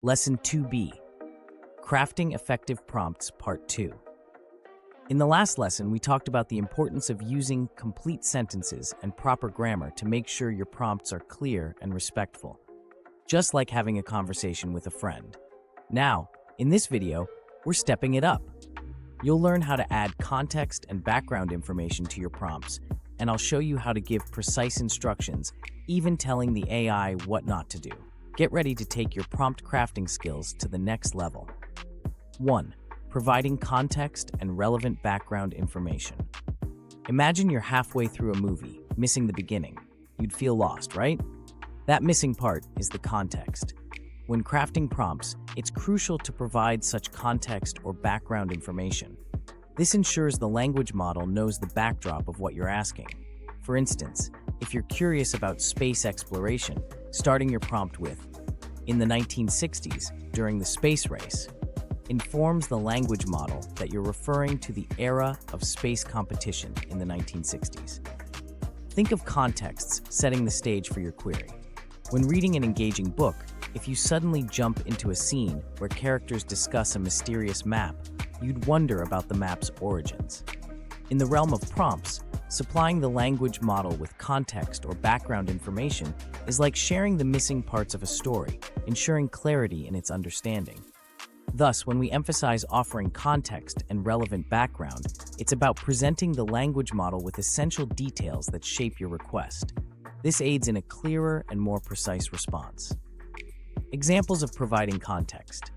Lesson 2B, Crafting Effective Prompts Part 2. In the last lesson, we talked about the importance of using complete sentences and proper grammar to make sure your prompts are clear and respectful, just like having a conversation with a friend. Now, in this video, we're stepping it up. You'll learn how to add context and background information to your prompts, and I'll show you how to give precise instructions, even telling the AI what not to do. Get ready to take your prompt crafting skills to the next level. 1. Providing context and relevant background information. Imagine you're halfway through a movie, missing the beginning. You'd feel lost, right? That missing part is the context. When crafting prompts, it's crucial to provide such context or background information. This ensures the language model knows the backdrop of what you're asking. For instance, if you're curious about space exploration, starting your prompt with, "In the 1960s, during the space race," informs the language model that you're referring to the era of space competition in the 1960s. Think of contexts setting the stage for your query. When reading an engaging book, if you suddenly jump into a scene where characters discuss a mysterious map, you'd wonder about the map's origins. In the realm of prompts, supplying the language model with context or background information is like sharing the missing parts of a story, ensuring clarity in its understanding. Thus, when we emphasize offering context and relevant background, it's about presenting the language model with essential details that shape your request. This aids in a clearer and more precise response. Examples of providing context.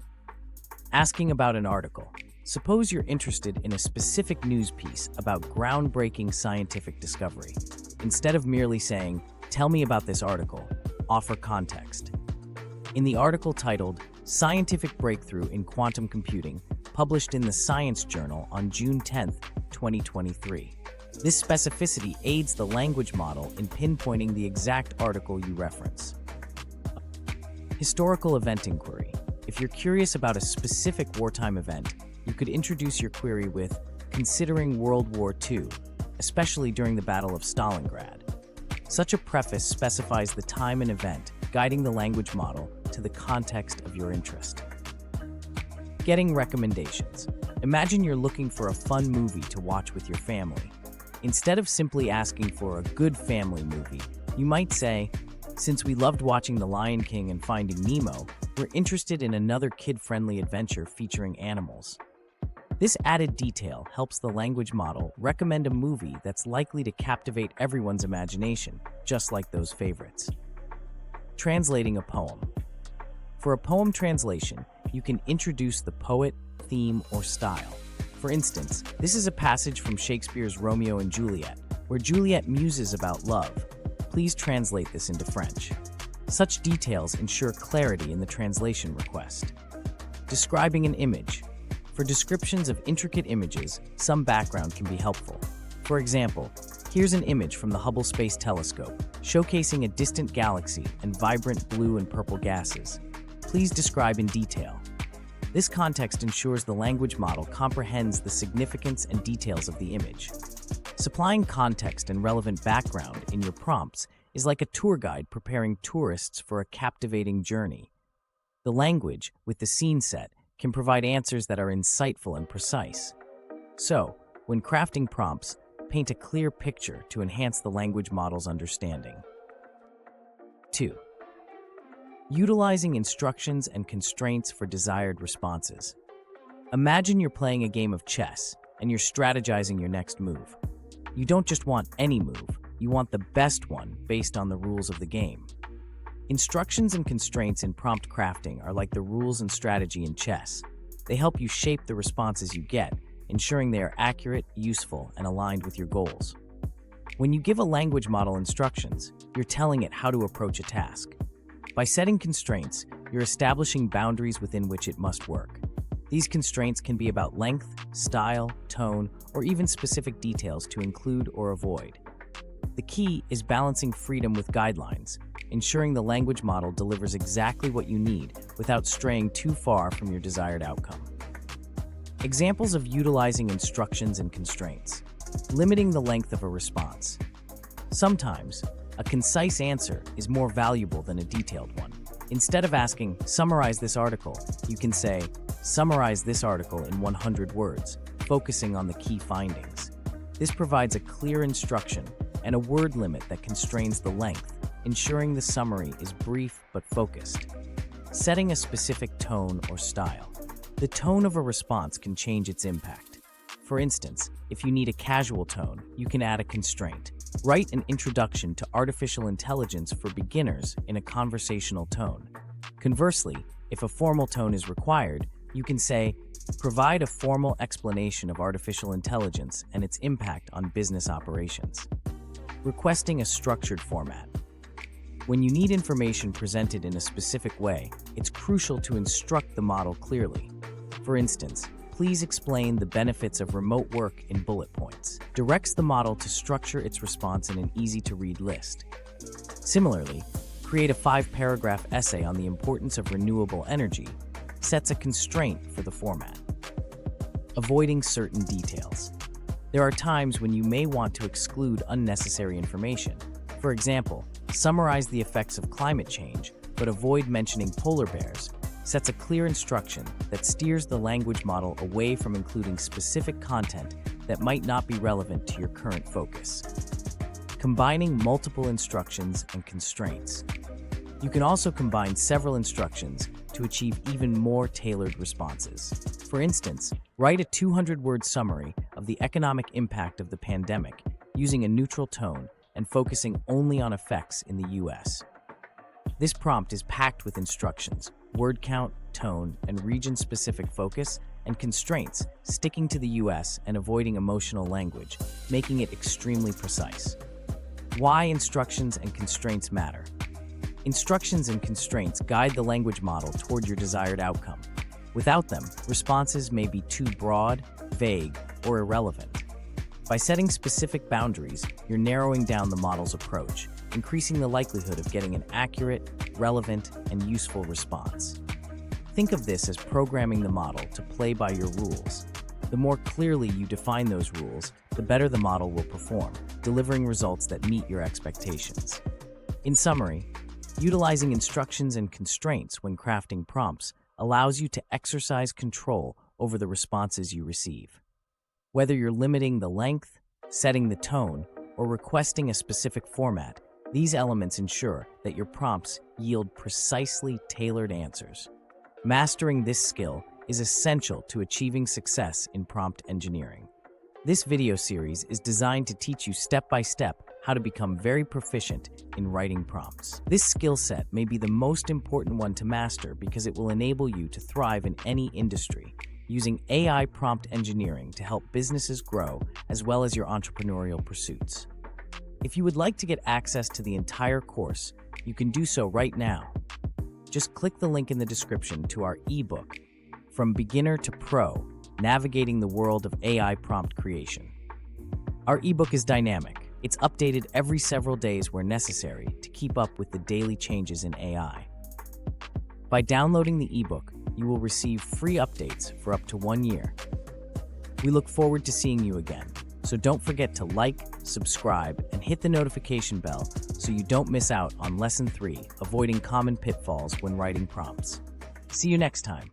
Asking about an article. Suppose you're interested in a specific news piece about groundbreaking scientific discovery. Instead of merely saying, "Tell me about this article," offer context. In the article titled, "Scientific Breakthrough in Quantum Computing," published in the Science Journal on June 10, 2023. This specificity aids the language model in pinpointing the exact article you reference. Historical event inquiry. If you're curious about a specific wartime event, you could introduce your query with, "Considering World War II, especially during the Battle of Stalingrad." Such a preface specifies the time and event, guiding the language model to the context of your interest. Getting recommendations. Imagine you're looking for a fun movie to watch with your family. Instead of simply asking for a good family movie, you might say, "Since we loved watching The Lion King and Finding Nemo, we're interested in another kid-friendly adventure featuring animals." This added detail helps the language model recommend a movie that's likely to captivate everyone's imagination, just like those favorites. Translating a poem. For a poem translation, you can introduce the poet, theme, or style. For instance, this is a passage from Shakespeare's Romeo and Juliet, where Juliet muses about love. Please translate this into French. Such details ensure clarity in the translation request. Describing an image. For descriptions of intricate images, some background can be helpful. For example, here's an image from the Hubble Space Telescope, showcasing a distant galaxy and vibrant blue and purple gases. Please describe in detail. This context ensures the language model comprehends the significance and details of the image. Supplying context and relevant background in your prompts is like a tour guide preparing tourists for a captivating journey. The language, with the scene set, can provide answers that are insightful and precise. So, when crafting prompts, paint a clear picture to enhance the language model's understanding. 2. Utilizing instructions and constraints for desired responses. Imagine you're playing a game of chess and you're strategizing your next move. You don't just want any move, you want the best one based on the rules of the game. Instructions and constraints in prompt crafting are like the rules and strategy in chess. They help you shape the responses you get, ensuring they are accurate, useful, and aligned with your goals. When you give a language model instructions, you're telling it how to approach a task. By setting constraints, you're establishing boundaries within which it must work. These constraints can be about length, style, tone, or even specific details to include or avoid. The key is balancing freedom with guidelines, ensuring the language model delivers exactly what you need without straying too far from your desired outcome. Examples of utilizing instructions and constraints. Limiting the length of a response. Sometimes, a concise answer is more valuable than a detailed one. Instead of asking, "Summarize this article," you can say, "Summarize this article in 100 words," focusing on the key findings. This provides a clear instruction and a word limit that constrains the length, ensuring the summary is brief but focused. Setting a specific tone or style. The tone of a response can change its impact. For instance, if you need a casual tone, you can add a constraint. Write an introduction to artificial intelligence for beginners in a conversational tone. Conversely, if a formal tone is required, you can say, "Provide a formal explanation of artificial intelligence and its impact on business operations." Requesting a structured format. When you need information presented in a specific way, it's crucial to instruct the model clearly. For instance, "Please explain the benefits of remote work in bullet points." Directs the model to structure its response in an easy-to-read list. Similarly, create a 5-paragraph essay on the importance of renewable energy sets a constraint for the format. Avoiding certain details. There are times when you may want to exclude unnecessary information. For example, summarize the effects of climate change, but avoid mentioning polar bears, sets a clear instruction that steers the language model away from including specific content that might not be relevant to your current focus. Combining multiple instructions and constraints. You can also combine several instructions to achieve even more tailored responses. For instance, write a 200-word summary of the economic impact of the pandemic using a neutral tone and focusing only on effects in the US. This prompt is packed with instructions, word count, tone, and region-specific focus, and constraints, sticking to the US and avoiding emotional language, making it extremely precise. Why instructions and constraints matter. Instructions and constraints guide the language model toward your desired outcome. Without them, responses may be too broad, vague, or irrelevant. By setting specific boundaries, you're narrowing down the model's approach, increasing the likelihood of getting an accurate, relevant, and useful response. Think of this as programming the model to play by your rules. The more clearly you define those rules, the better the model will perform, delivering results that meet your expectations. In summary, utilizing instructions and constraints when crafting prompts allows you to exercise control over the responses you receive. Whether you're limiting the length, setting the tone, or requesting a specific format, these elements ensure that your prompts yield precisely tailored answers. Mastering this skill is essential to achieving success in prompt engineering. This video series is designed to teach you step-by-step how to become very proficient in writing prompts. This skill set may be the most important one to master because it will enable you to thrive in any industry, using AI prompt engineering to help businesses grow as well as your entrepreneurial pursuits. If you would like to get access to the entire course, you can do so right now. Just click the link in the description to our ebook, From Beginner to Pro, Navigating the World of AI Prompt Creation. Our ebook is dynamic. It's updated every several days where necessary to keep up with the daily changes in AI. By downloading the ebook, you will receive free updates for up to 1 year. We look forward to seeing you again, so don't forget to like, subscribe, and hit the notification bell so you don't miss out on Lesson 3, Avoiding Common Pitfalls when Writing Prompts. See you next time.